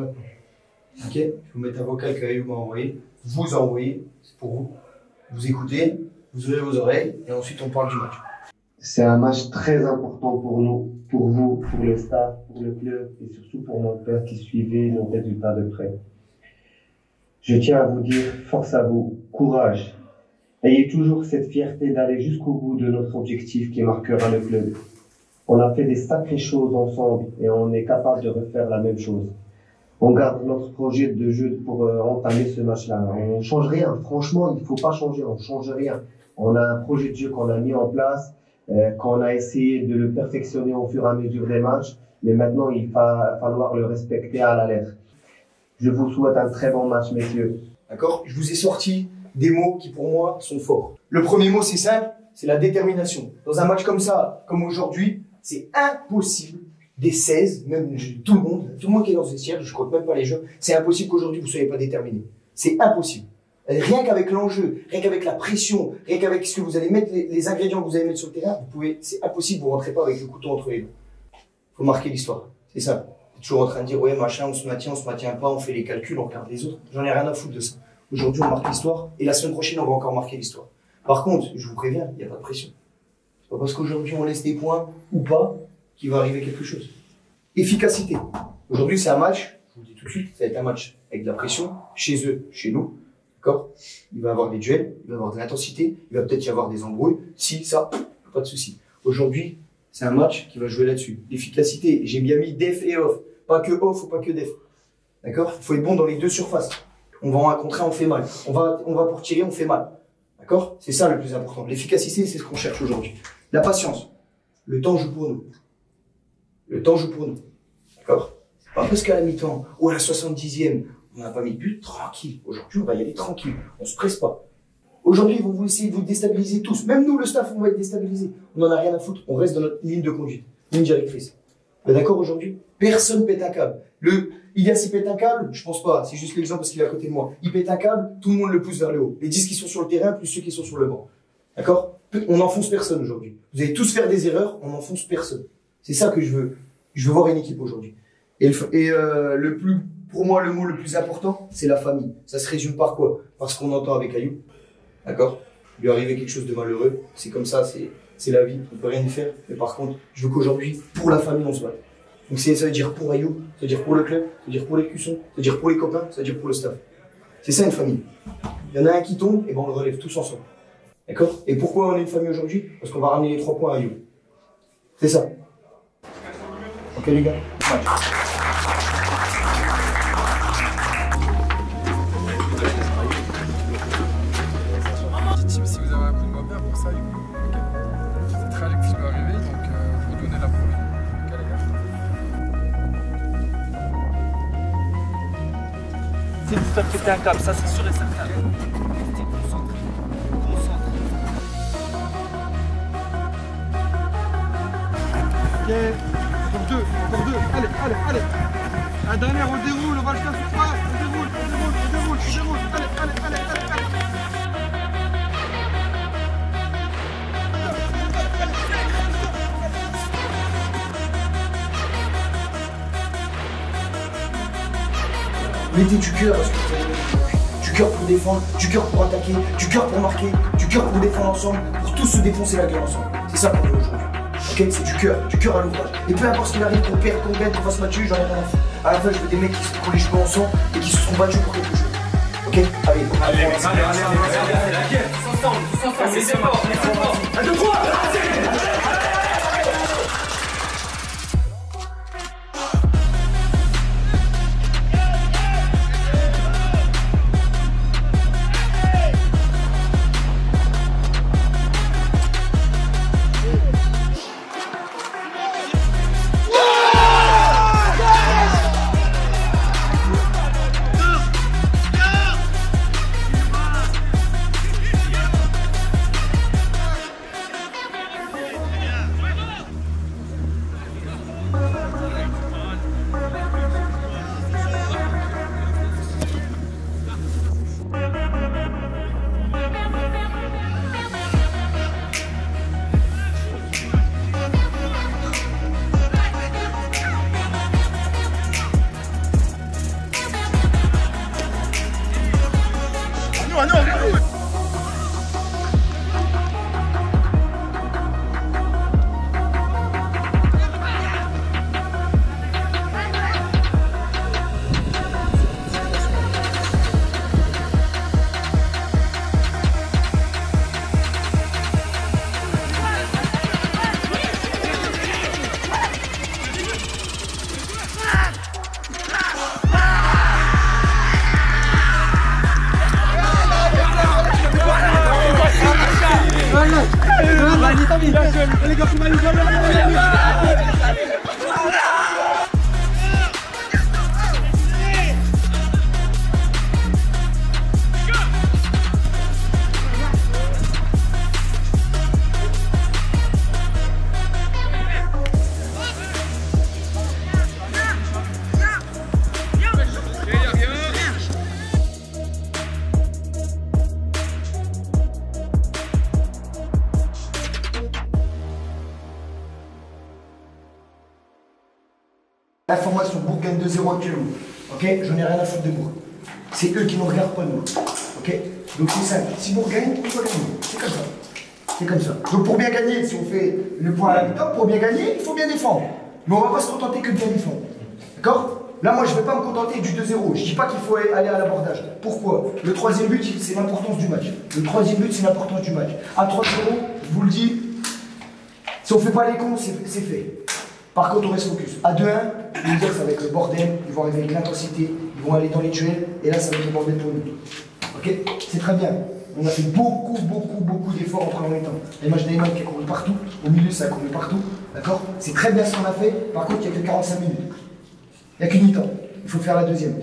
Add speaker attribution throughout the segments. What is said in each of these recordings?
Speaker 1: maintenant. Ok? Je vais vous mettre un vocal que Ayoub m'a envoyé. Vous envoyez, c'est pour vous. Vous écoutez, vous ouvrez vos oreilles et ensuite on parle du match.
Speaker 2: C'est un match très important pour nous, pour vous, pour le staff, pour le club et surtout pour mon père qui suivait nos résultats de près. Je tiens à vous dire force à vous, courage. Ayez toujours cette fierté d'aller jusqu'au bout de notre objectif qui marquera le club. On a fait des sacrées choses ensemble et on est capable de refaire la même chose. On garde notre projet de jeu pour entamer ce match-là. On change rien. Franchement, il faut pas changer. On change rien. On a un projet de jeu qu'on a mis en place, qu'on a essayé de le perfectionner au fur et à mesure des matchs. Mais maintenant, il va falloir le respecter à la lettre. Je vous souhaite un très bon match, messieurs.
Speaker 1: D'accord? Je vous ai sorti des mots qui, pour moi, sont forts. Le premier mot, c'est simple, c'est la détermination. Dans un match comme ça, comme aujourd'hui, c'est impossible des 16, même tout le monde qui est dans ce vestiaire, je compte même pas les jeux, c'est impossible qu'aujourd'hui vous soyez pas déterminé. C'est impossible. Rien qu'avec l'enjeu, rien qu'avec la pression, rien qu'avec ce que vous allez mettre, les ingrédients que vous allez mettre sur le terrain, c'est impossible, vous rentrez pas avec le couteau entre les dents. Faut marquer l'histoire. C'est ça. Toujours en train de dire, ouais, machin, on se maintient pas, on fait les calculs, on regarde les autres. J'en ai rien à foutre de ça. Aujourd'hui, on marque l'histoire, et la semaine prochaine, on va encore marquer l'histoire. Par contre, je vous préviens, il n'y a pas de pression. C'est pas parce qu'aujourd'hui, on laisse des points, ou pas, qu'il va arriver quelque chose. Efficacité. Aujourd'hui, c'est un match, je vous le dis tout de suite, ça va être un match avec de la pression, chez eux, chez nous. D'accord? Il va y avoir des duels, il va y avoir de l'intensité, il va peut-être y avoir des embrouilles. Si, ça, pas de souci. Aujourd'hui, c'est un match qui va jouer là-dessus. L'efficacité, j'ai bien mis def et off. Pas que off ou pas que def. D'accord? Il faut être bon dans les deux surfaces. On va en rencontrer, on fait mal. On va pour tirer, on fait mal. D'accord? C'est ça le plus important. L'efficacité, c'est ce qu'on cherche aujourd'hui. La patience. Le temps joue pour nous. Le temps joue pour nous. D'accord? C'est pas parce qu'à la mi-temps, ou à la 70e, on n'a pas mis de but, tranquille. Aujourd'hui, on va y aller tranquille. On se presse pas. Aujourd'hui, ils vont vous essayer de vous déstabiliser tous. Même nous, le staff, on va être déstabilisés. On n'en a rien à foutre. On reste dans notre ligne de conduite, ligne directrice. Ben d'accord, aujourd'hui, personne pète un câble. Ilias, il pète un câble, je pense pas. C'est juste l'exemple parce qu'il est à côté de moi. Il pète un câble, tout le monde le pousse vers le haut. Les 10 qui sont sur le terrain, plus ceux qui sont sur le banc. D'accord? On n'enfonce personne aujourd'hui. Vous allez tous faire des erreurs, on n'enfonce personne. C'est ça que je veux. Je veux voir une équipe aujourd'hui. Pour moi, le mot le plus important, c'est la famille. Ça se résume par quoi? Parce qu'on entend avec Ayoub. D'accord? Il lui est arrivé quelque chose de malheureux. C'est comme ça, c'est la vie. On peut rien y faire. Mais par contre, je veux qu'aujourd'hui, pour la famille, on se batte. Donc ça veut dire pour Ayoub, ça veut dire pour le club, ça veut dire pour les cuissons, ça veut dire pour les copains, ça veut dire pour le staff. C'est ça une famille. Il y en a un qui tombe, et ben on le relève tous ensemble. D'accord? Et pourquoi on est une famille aujourd'hui? Parce qu'on va ramener les 3 points à Ayoub. C'est ça. Ok les gars? Match.
Speaker 3: Si vous avez un coup de main bien pour ça, c'est très allé que je vais arriver, donc vous donnez la première. Ok les gars?
Speaker 4: C'est vous faire péter un câble, ça c'est sûr et certain. Restez concentrés.
Speaker 3: Ok, encore deux, allez. Un dernier, on déroule, on va le faire sur toi. On déroule, allez.
Speaker 1: Mettez du cœur à ce que vous allez mettre. Du cœur pour défendre, du cœur pour attaquer, du cœur pour marquer, du cœur pour défendre ensemble, pour tous se défoncer la gueule ensemble. C'est ça qu'on veut aujourd'hui. Ok? C'est du cœur à l'ouvrage. Et peu importe ce qu'il arrive, qu'on perde, qu'on gagne, qu'on fasse match, j'en ai rien à foutre. À la fin, je veux des mecs qui se sont les cheveux ensemble et qui se sont battus pour quelque chose. Ok? Allez,
Speaker 4: Tous ensemble, c'est fort.
Speaker 1: 1, 2, 3! La formation Bourg gagne 2-0 actuellement. Ok, j'en ai rien à foutre de Bourg. C'est eux qui nous regardent, pas nous. Ok, donc c'est simple. Si Bourg gagne, on doit gagner. C'est comme ça. C'est comme ça. Donc pour bien gagner, si on fait le point à la mi-temps, pour bien gagner, il faut bien défendre. Mais on va pas se contenter que de bien défendre. D'accord? Là, moi, je ne vais pas me contenter du 2-0. Je dis pas qu'il faut aller à l'abordage. Pourquoi? Le troisième but, c'est l'importance du match. Le troisième but, c'est l'importance du match. À 3-0, je vous le dis, si on fait pas les cons, c'est fait. Par contre, on reste focus. À 2-1, je vais vous dire, ça va être le bordel. Ils vont arriver avec l'intensité. Ils vont aller dans les tunnels. Et là, ça va être le bordel pour nous. Ok? C'est très bien. On a fait beaucoup d'efforts en première temps. L'image d'Ayman qui a couru partout. Au milieu, ça a couru partout. D'accord? C'est très bien ce qu'on a fait. Par contre, il n'y a que 45 minutes. Il n'y a qu'une mi-temps. Il faut faire la deuxième.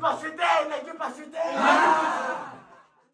Speaker 5: pas chuter, mec, je veux pas chuter.